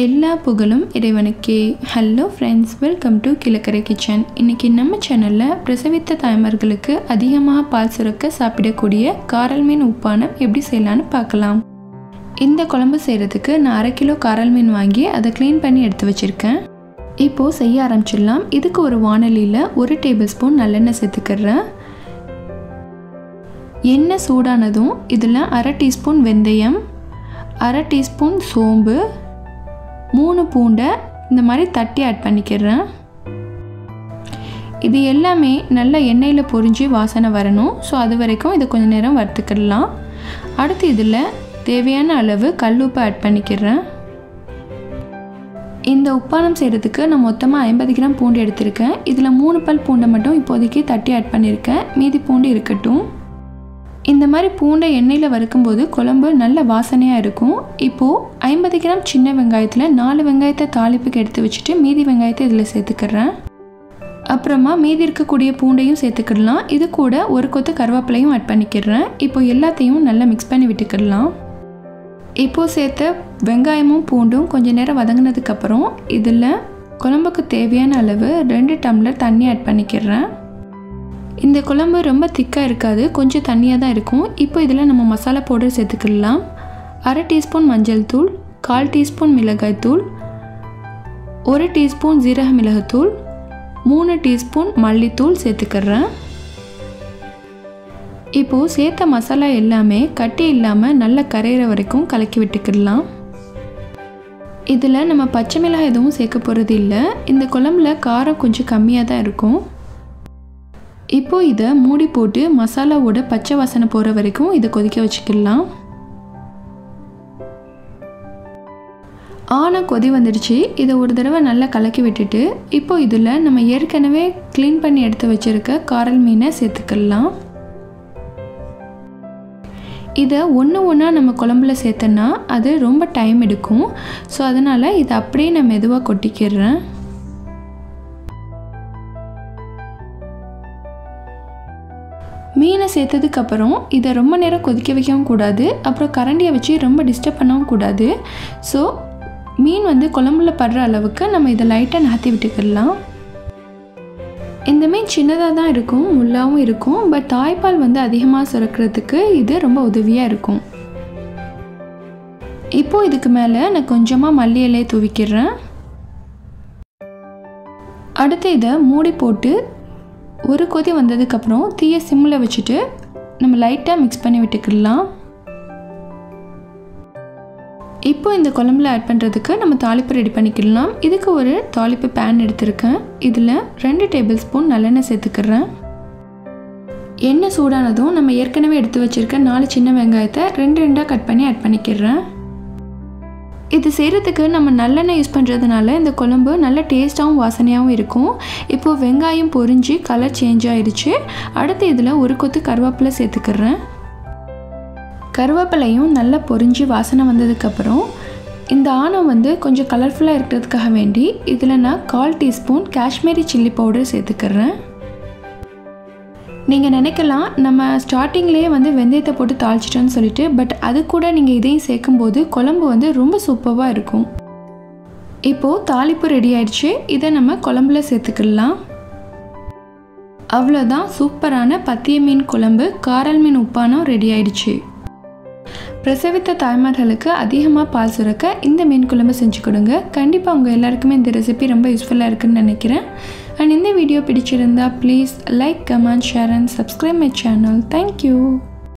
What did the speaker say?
எல்லா புகழும் இறைவனுக்கே. Hello friends, welcome to Kilakarai kitchen. இன்றைக்கி நம்ம சேனலில் பிரசவித்த தாய்மார்களுக்கு அதிகமாக பால் சுரக்க சாப்பிடக்கூடிய காரல் மீன் உப்பானம் எப்படி செய்யலான்னு பார்க்கலாம். இந்த குழம்பு செய்கிறதுக்கு நான் 1/2 கிலோ காரல் மீன் வாங்கி அதை க்ளீன் பண்ணி எடுத்து வச்சுருக்கேன். இப்போது செய்ய ஆரம்பிச்சிடலாம். இதுக்கு ஒரு வாணலியில் 1 டேபிள் ஸ்பூன் நல்லெண்ணெய் சேர்த்துக்கிறேன். எண்ணெய் சூடானதும் இதில் 1/2 டீஸ்பூன் வெந்தயம், 1/2 டீஸ்பூன் சோம்பு, 3 பூண்டை இந்த மாதிரி தட்டி ஆட் பண்ணிக்கிறேன். இது எல்லாமே நல்ல எண்ணெயில் பொரிஞ்சு வாசனை வரணும். ஸோ அது வரைக்கும் இதை கொஞ்சம் நேரம் வறுத்துக்கிடலாம். அடுத்து இதில் தேவையான அளவு கல்லுப்பு ஆட் பண்ணிக்கிறேன். இந்த உப்பானம் செய்கிறதுக்கு நான் மொத்தமாக 50 கிராம் பூண்டு எடுத்திருக்கேன். இதில் 3 பல் பூண்டை மட்டும் இப்போதைக்கு தட்டி ஆட் பண்ணியிருக்கேன். மீதி பூண்டு இருக்கட்டும். இந்த மாதிரி பூண்டை எண்ணெயில் வறுக்கும்போது குழம்பு நல்ல வாசனையாக இருக்கும். இப்போது 50 கிராம் சின்ன வெங்காயத்தில் 4 வெங்காயத்தை தாளிப்புக்கு எடுத்து வச்சுட்டு மீதி வெங்காயத்தை இதில் சேர்த்துக்கிறேன். அப்புறமா மீதி இருக்கக்கூடிய பூண்டையும் சேர்த்துக்கிடலாம். இது கூட ஒரு கொத்து கருவேப்பிலையும் ஆட் பண்ணிக்கிறேன். இப்போ எல்லாத்தையும் நல்லா மிக்ஸ் பண்ணி விட்டுக்கிடலாம். இப்போது சேர்த்த வெங்காயமும் பூண்டும் கொஞ்சம் நேரம் வதங்கினதுக்கப்புறம் இதில் குழம்புக்கு தேவையான அளவு 2 டம்ளர் தண்ணி ஆட் பண்ணிக்கிறேன். இந்த குழம்பு ரொம்ப திக்காக இருக்காது, கொஞ்சம் தண்ணியாக தான் இருக்கும். இப்போ இதில் நம்ம மசாலா பவுடர் சேர்த்துக்கலாம். 1/2 டீஸ்பூன் மஞ்சள் தூள், 1/4 டீஸ்பூன் மிளகாய் தூள், 1 டீஸ்பூன் ஜீரக மிளகுத்தூள், 3 டீஸ்பூன் மல்லித்தூள் சேர்த்துக்கிறேன். இப்போது சேர்த்த மசாலா எல்லாமே கட்டி இல்லாமல் நல்லா கரையிற வரைக்கும் கலக்கி விட்டுக்கிடலாம். இதில் நம்ம பச்சை மிளகாய் எதுவும் சேர்க்க போகிறது இல்லை. இந்த குழம்புல காரம் கொஞ்சம் கம்மியாக தான் இருக்கும். இப்போ இதை மூடி போட்டு மசாலாவோட பச்சை வாசனை போகிற வரைக்கும் இதை கொதிக்க வச்சுக்கலாம். கொதி வந்துடுச்சு. இதை ஒரு தடவை நல்லா கலக்கி விட்டுட்டு இப்போ இதில் நம்ம ஏற்கனவே க்ளீன் பண்ணி எடுத்து வச்சுருக்க காரல் மீனை சேர்த்துக்கலாம். இதை ஒன்றா நம்ம குழம்புல சேர்த்தோன்னா அது ரொம்ப டைம் எடுக்கும். ஸோ அதனால் இதை அப்படியே நான் மெதுவாக கொட்டிக்கிறேன். மீனை சேர்த்ததுக்கப்புறம் இதை ரொம்ப நேரம் கொதிக்க வைக்கவும் கூடாது, அப்புறம் கரண்டியை வச்சு ரொம்ப டிஸ்டர்ப் பண்ணவும் கூடாது. ஸோ மீன் குழம்புல படுற அளவுக்கு நம்ம இதை லைட்டாக நகர்த்தி விட்டுக்கிடலாம். இந்த மீன் சின்னதாக தான் இருக்கும், முள்ளாகவும் இருக்கும். பட் தாய்ப்பால் அதிகமாக சுரக்கிறதுக்கு இது ரொம்ப உதவியாக இருக்கும். இப்போது இதுக்கு மேலே நான் கொஞ்சமாக மல்லி இலையை தூவிக்கிறேன். அடுத்து இதை மூடி போட்டு ஒரு கொதி வந்ததுக்கப்புறம் தீயை சிம்மில் வச்சுட்டு நம்ம லைட்டாக மிக்ஸ் பண்ணி விட்டுக்கிடலாம். இப்போ இந்த குழம்புல ஆட் பண்ணுறதுக்கு நம்ம தாளிப்பு ரெடி பண்ணிக்கிடலாம். இதுக்கு ஒரு தாளிப்பு பேன் எடுத்திருக்கேன். இதில் 2 டேபிள் ஸ்பூன் நல்லெண்ணெய் சேர்த்துக்கிறேன். எண்ணெய் சூடானதும் நம்ம ஏற்கனவே எடுத்து வச்சுருக்க 4 சின்ன வெங்காயத்தை 2 கட் பண்ணி ஆட் பண்ணிக்கிறேன். இது செய்கிறதுக்கு நம்ம நல்லெண்ணெய் யூஸ் பண்ணுறதுனால இந்த குழம்பு நல்ல டேஸ்ட்டாகவும் வாசனையாகவும் இருக்கும். இப்போது வெங்காயம் பொரிஞ்சு கலர் சேஞ்ச் ஆகிடுச்சு. அடுத்து இதில் ஒரு கொத்து கருவேப்பிலை சேர்த்துக்கிறேன். கருவேப்பிலையும் நல்லா பொரிஞ்சு வாசனை வந்ததுக்கப்புறம் இந்த ஆணம் கொஞ்சம் கலர்ஃபுல்லாக இருக்கிறதுக்காக வேண்டி இதில் நான் 1/4 டீஸ்பூன் காஷ்மீரி சில்லி பவுடர் சேர்த்துக்கிறேன். நீங்கள் நினைக்கலாம் நம்ம ஸ்டார்டிங்லேயே வெந்தயத்தை போட்டு தாளிச்சிட்டோன்னு சொல்லிட்டு. பட் அது கூட நீங்கள் இதையும் சேர்க்கும்போது குழம்பு ரொம்ப சூப்பராக இருக்கும். இப்போது தாளிப்பு ரெடி ஆயிடுச்சு. இதை நம்ம குழம்புல சேர்த்துக்கலாம். அவ்வளோதான், சூப்பரான பத்திய மீன் குழம்பு காரல் மீன் உப்பானம் ரெடி ஆயிடுச்சு. பிரசவித்த தாய்மார்களுக்கு அதிகமாக பால் சுரக்க இந்த மீன் குழம்பு செஞ்சு கொடுங்க. கண்டிப்பாக உங்கள் எல்லாருக்குமே இந்த ரெசிபி ரொம்ப யூஸ்ஃபுல்லாக இருக்குன்னு நினைக்கிறேன். அண்ட் இந்த வீடியோ பிடிச்சிருந்தா please like, comment, share and subscribe my channel. Thank you.